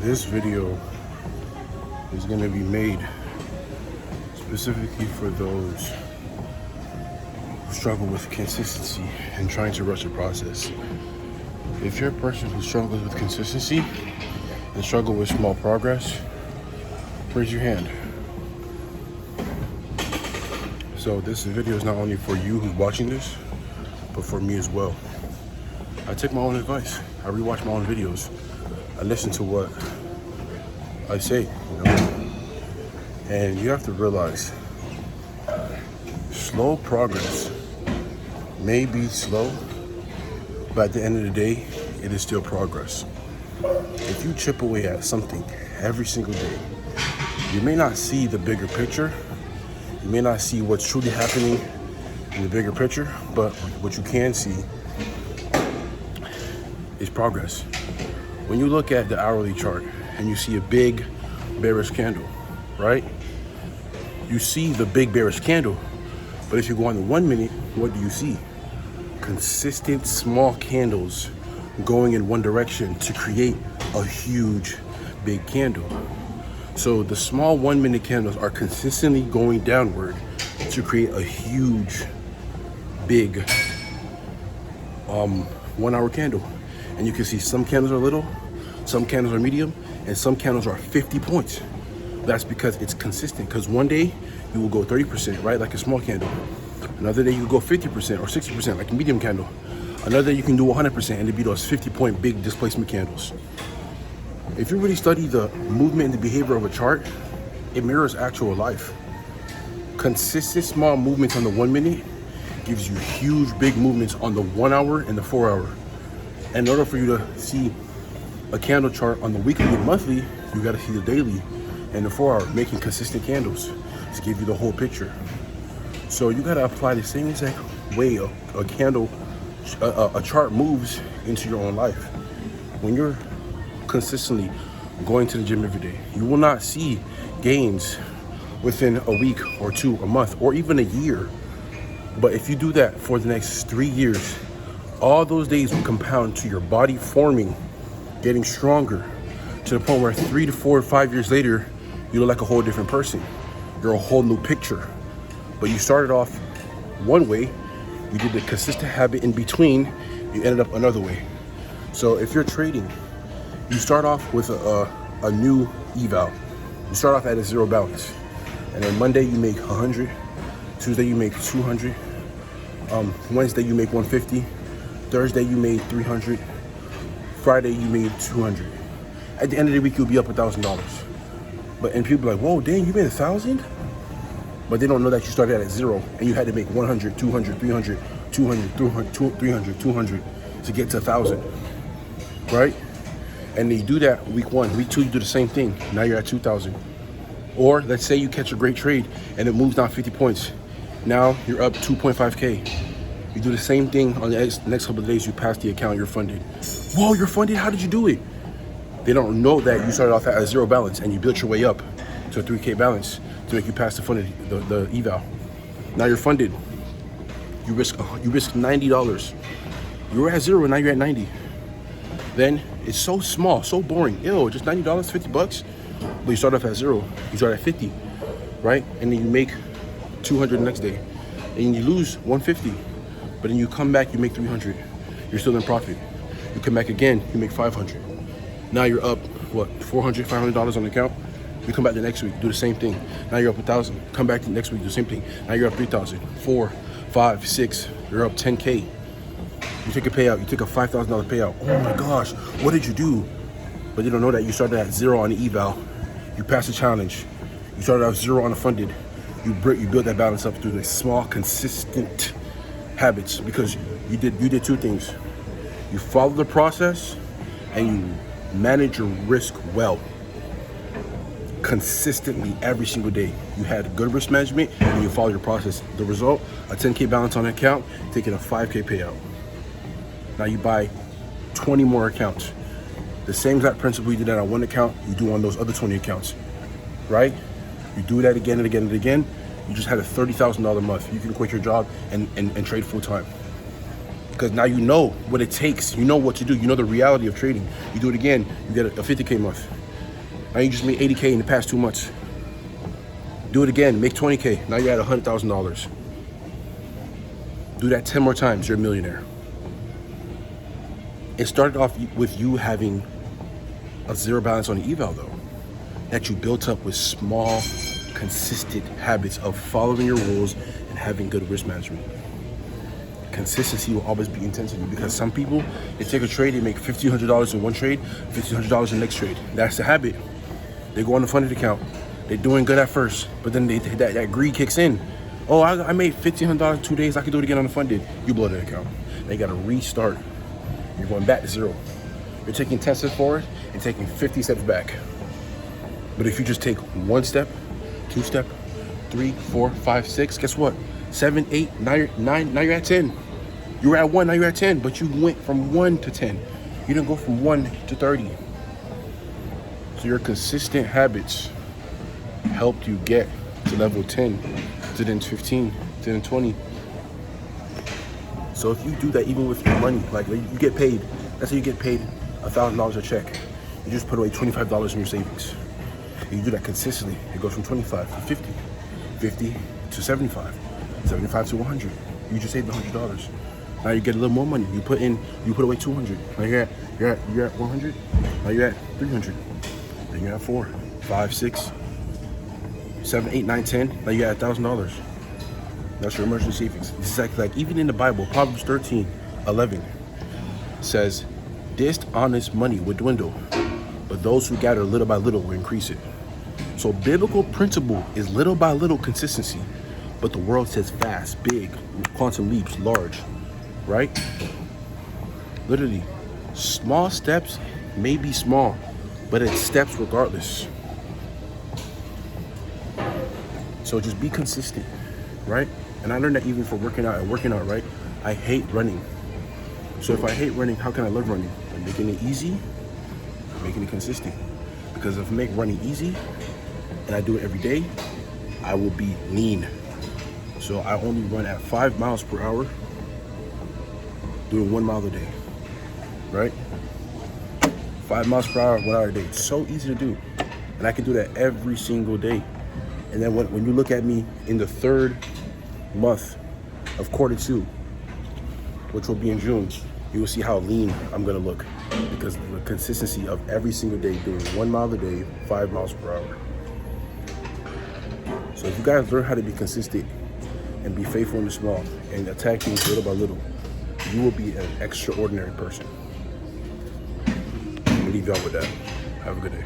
This video is going to be made specifically for those who struggle with consistency and trying to rush the process. If you're a person who struggles with consistency and struggle with small progress, raise your hand. So this video is not only for you who's watching this, but for me as well. I take my own advice. I rewatch my own videos. I listen to what I say, And you have to realize, slow progress may be slow, but at the end of the day, it is still progress. If you chip away at something every single day, you may not see the bigger picture. You may not see what's truly happening in the bigger picture, but what you can see is progress. When you look at the hourly chart and you see a big bearish candle, right? You see the big bearish candle, but if you go on the 1 minute, what do you see? Consistent small candles going in one direction to create a huge big candle. So the small 1 minute candles are consistently going downward to create a huge big 1 hour candle. And you can see some candles are little, some candles are medium, and some candles are 50 points. That's because it's consistent, because one day you will go 30%, right, like a small candle. Another day you go 50% or 60%, like a medium candle. Another day you can do 100% and it'd be those 50-point big displacement candles. If you really study the movement and the behavior of a chart, it mirrors actual life. Consistent small movements on the 1 minute gives you huge big movements on the 1 hour and the 4 hour. And in order for you to see a candle chart on the weekly and monthly, you got to see the daily and the 4 hour, making consistent candles to give you the whole picture. So you got to apply the same exact way a chart moves into your own life. When you're consistently going to the gym every day, you will not see gains within a week or two, a month, or even a year. But if you do that for the next 3 years, all those days will compound to your body forming, getting stronger, to the point where 3 to 4 or 5 years later, you look like a whole different person. You're a whole new picture. But you started off one way, you did the consistent habit in between, you ended up another way. So if you're trading, you start off with a new eval. You start off at a zero balance. And then Monday you make 100, Tuesday you make 200, Wednesday you make 150, Thursday you made 300, Friday you made 200. At the end of the week you'll be up $1,000. And people are like, whoa, dang, you made 1,000? But they don't know that you started at zero and you had to make 100, 200, 300, 200, 300, 200 to get to 1,000, right? And you do that week 1, week 2, you do the same thing. Now you're at 2,000. Or let's say you catch a great trade and it moves down 50 points. Now you're up 2.5K. You do the same thing on the next couple of days, you pass the account, you're funded. Whoa, you're funded, how did you do it? They don't know that you started off at a zero balance and you built your way up to a 3K balance to make you pass the funded, the eval. Now you're funded. You risk $90. You were at zero and now you're at 90. Then it's so small, so boring. Ew, just $90, $50. But you start off at zero. You start at 50, right? And then you make 200 the next day. And you lose 150. But then you come back, you make 300. You're still in profit. You come back again, you make 500. Now you're up, what, $400, $500 on the account? You come back the next week, do the same thing. Now you're up 1,000. Come back the next week, do the same thing. Now you're up 3,000, 4, 5, 6. You're up 10K. You take a payout, you take a $5,000 payout. Oh my gosh, what did you do? But they don't know that you started at zero on the eval. You passed the challenge. You started out zero on the funded. You built that balance up through the small, consistent habits, because you did two things. You followed the process and you manage your risk well. Consistently every single day. You had good risk management and you followed your process. The result, a 10K balance on the account, taking a 5K payout. Now you buy 20 more accounts. The same exact principle you did that on one account, you do on those other 20 accounts, right? You do that again and again and again. You just had a $30,000 month. You can quit your job and trade full time. Because now you know what it takes. You know what to do. You know the reality of trading. You do it again, you get a 50K month. Now you just made 80K in the past 2 months. Do it again, make 20K. Now you're at $100,000. Do that 10 more times, you're a millionaire. It started off with you having a zero balance on the eval though, that you built up with small, consistent habits of following your rules and having good risk management. Consistency will always be intensity, because some people, they take a trade, they make $1,500 in one trade, $1,500 in the next trade. That's the habit. They go on the funded account. They're doing good at first, but then that greed kicks in. Oh, I made $1,500 in 2 days. I can do it again on the funded. You blow that account. They got to restart. You're going back to zero. You're taking 10 steps forward and taking 50 steps back. But if you just take 1 step, 2 step, 3, 4, 5, 6, guess what? 7, 8, 9, now you're at 10. You were at 1, now you're at 10, but you went from 1 to 10. You didn't go from 1 to 30. So your consistent habits helped you get to level 10, to then 15, to then 20. So if you do that even with your money, like you get paid, let's say you get paid $1,000 a check. You just put away $25 in your savings. And you do that consistently. It goes from 25 to 50, 50 to 75, 75 to 100. You just saved $100. Now you get a little more money. You put away 200. Now you're at 100. Now you're at 300. Then you're at 4, 5, 6, 7, 8, 9, 10. Now you got $1,000. That's your emergency savings. It's like even in the Bible, Proverbs 13:11 says, dishonest money will dwindle, but those who gather little by little will increase it. So biblical principle is little by little consistency, but the world says fast, big, quantum leaps, large, right? Literally, small steps may be small, but it's steps regardless. So just be consistent, right? And I learned that even for working out, right? I hate running. So if I hate running, how can I love running? By making it easy, making it consistent. Because if I make running easy and I do it every day, I will be lean. So I only run at 5 miles per hour, doing 1 mile a day, right? 5 miles per hour, 1 hour a day. It's so easy to do. And I can do that every single day. And then when you look at me in the 3rd month of Q2, which will be in June, you will see how lean I'm gonna look, because of the consistency of every single day doing 1 mile a day, 5 miles per hour. So if you guys learn how to be consistent and be faithful in the small and attack things little by little, you will be an extraordinary person. I'll leave y'all with that. Have a good day.